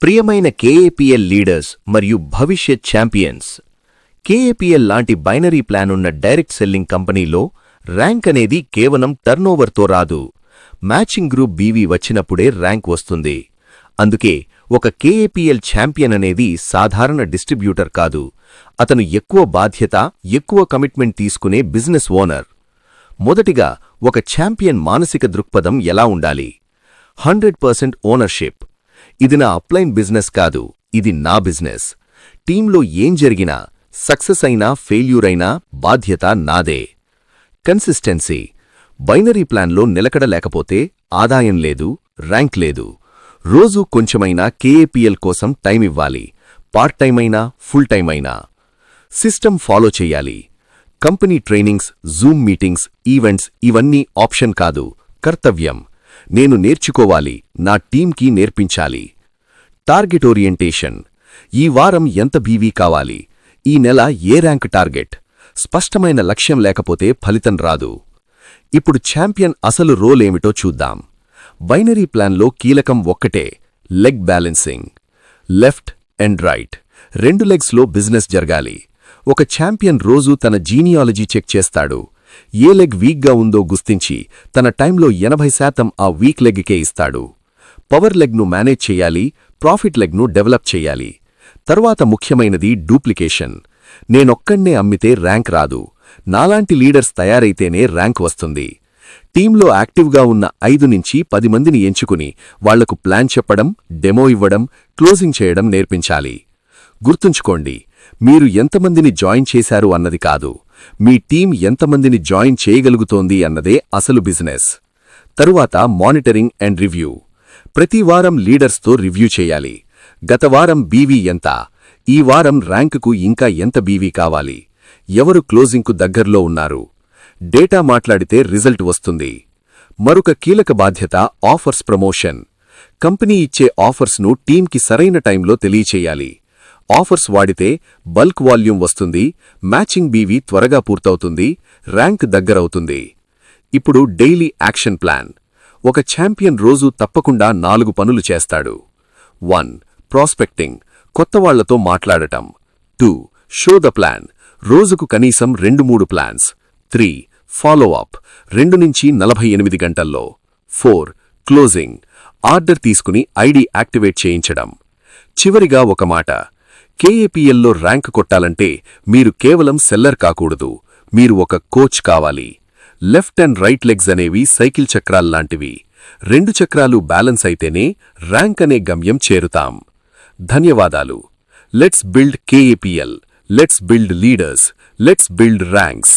ప్రియమైన కేఏపీఎల్ లీడర్స్ మరియు భవిష్యత్ ఛాంపియన్స్, కేఏపీఎల్ లాంటి బైనరీ ప్లాన్ ఉన్న డైరెక్ట్ సెల్లింగ్ కంపెనీలో ర్యాంక్ అనేది కేవలం టర్నోవర్తో రాదు. మ్యాచింగ్ గ్రూప్ బీవీ వచ్చినప్పుడే ర్యాంక్ వస్తుంది. అందుకే ఒక కేఏపీఎల్ ఛాంపియన్ అనేది సాధారణ డిస్ట్రిబ్యూటర్ కాదు, అతను ఎక్కువ బాధ్యత, ఎక్కువ కమిట్మెంట్ తీసుకునే బిజినెస్ ఓనర్. మొదటిగా, ఒక ఛాంపియన్ మానసిక దృక్పథం ఎలా ఉండాలి? 100% ఓనర్షిప్. ఇది నా అప్లైన్ బిజినెస్ కాదు, ఇది నా బిజినెస్. టీంలో ఏం జరిగినా, సక్సెస్ అయినా ఫెయిల్యూర్ అయినా బాధ్యత నాదే. కన్సిస్టెన్సీ. బైనరీ ప్లాన్లో నిలకడ లేకపోతే ఆదాయం లేదు, ర్యాంక్ లేదు. రోజూ కొంచెమైనా కేఏపీఎల్ కోసం టైం ఇవ్వాలి, పార్ట్ టైం అయినా ఫుల్ టైం అయినా. సిస్టమ్ ఫాలో చెయ్యాలి. Company trainings, Zoom meetings, events ఇవన్నీ ఆప్షన్ కాదు, కర్తవ్యం. నేను నేర్చుకోవాలి, నా టీంకి నేర్పించాలి. Target orientation. ఈ వారం ఎంత బీవీ కావాలి? ఈ నెల ఏ ర్యాంక్ టార్గెట్? స్పష్టమైన లక్ష్యం లేకపోతే ఫలితం రాదు. ఇప్పుడు ఛాంపియన్ అసలు రోల్ ఏమిటో చూద్దాం. బైనరీ ప్లాన్లో కీలకం ఒక్కటే, leg balancing. Left and right, 2 లెగ్స్లో బిజినెస్ జరగాలి. ఒక ఛాంపియన్ రోజూ తన జీనియాలజీ చెక్ చేస్తాడు. ఏ లెగ్ వీక్గా ఉందో గుర్తించి తన టైంలో 80% ఆ వీక్ లెగ్కే ఇస్తాడు. పవర్ లెగ్ను మేనేజ్ చెయ్యాలి, ప్రాఫిట్ లెగ్ను డెవలప్ చెయ్యాలి. తర్వాత ముఖ్యమైనది డూప్లికేషన్. నేనొక్కడ్నే అమ్మితే ర్యాంక్ రాదు, నాలాంటి లీడర్స్ తయారైతేనే ర్యాంక్ వస్తుంది. టీంలో యాక్టివ్గా ఉన్న 5 నుంచి 10 మందిని ఎంచుకుని వాళ్లకు ప్లాన్ చెప్పడం, డెమో ఇవ్వడం, క్లోజింగ్ చేయడం నేర్పించాలి. గుర్తుంచుకోండి, మీరు ఎంతమందిని జాయిన్ చేశారు అన్నది కాదు, మీ టీం ఎంతమందిని జాయిన్ చేయగలుగుతోంది అన్నదే అసలు బిజినెస్. తరువాత మానిటరింగ్ అండ్ రివ్యూ. ప్రతి వారం లీడర్స్తో రివ్యూ చేయాలి. గత వారం బీవీ ఎంత? ఈ వారం ర్యాంకుకు ఇంకా ఎంత బీవీ కావాలి? ఎవరు క్లోజింగ్కు దగ్గర్లో ఉన్నారు? డేటా మాట్లాడితే రిజల్ట్ వస్తుంది. మరొక కీలక బాధ్యత ఆఫర్స్ ప్రమోషన్. కంపెనీ ఇచ్చే ఆఫర్స్ను టీంకి సరైన టైంలో తెలియచేయాలి. ఆఫర్స్ వాడితే బల్క్ వాల్యూమ్ వస్తుంది, మ్యాచింగ్ బీవీ త్వరగా పూర్తవుతుంది, ర్యాంక్ దగ్గరవుతుంది. ఇప్పుడు డైలీ యాక్షన్ ప్లాన్. ఒక ఛాంపియన్ రోజూ తప్పకుండా 4 పనులు చేస్తాడు. 1. ప్రాస్పెక్టింగ్, కొత్తవాళ్లతో మాట్లాడటం. 2. షో ద ప్లాన్, రోజుకు కనీసం 2-3 ప్లాన్స్. 3. ఫాలో అప్, 2 నుంచి 48 గంటల్లో. 4. క్లోజింగ్, ఆర్డర్ తీసుకుని ఐడి యాక్టివేట్ చేయించడం. చివరిగా ఒక మాట, కేఏపీఎల్లో ర్యాంక్ కొట్టాలంటే మీరు కేవలం సెల్లర్ కాకూడదు, మీరు ఒక కోచ్ కావాలి. లెఫ్ట్ అండ్ రైట్ లెగ్స్ అనేవి సైకిల్ చక్రాల్లాంటివి. 2 చక్రాలు బ్యాలెన్స్ అయితేనే ర్యాంక్ అనే గమ్యం చేరుతాం. ధన్యవాదాలు. Let's build KAPL, let's build leaders, let's build ranks.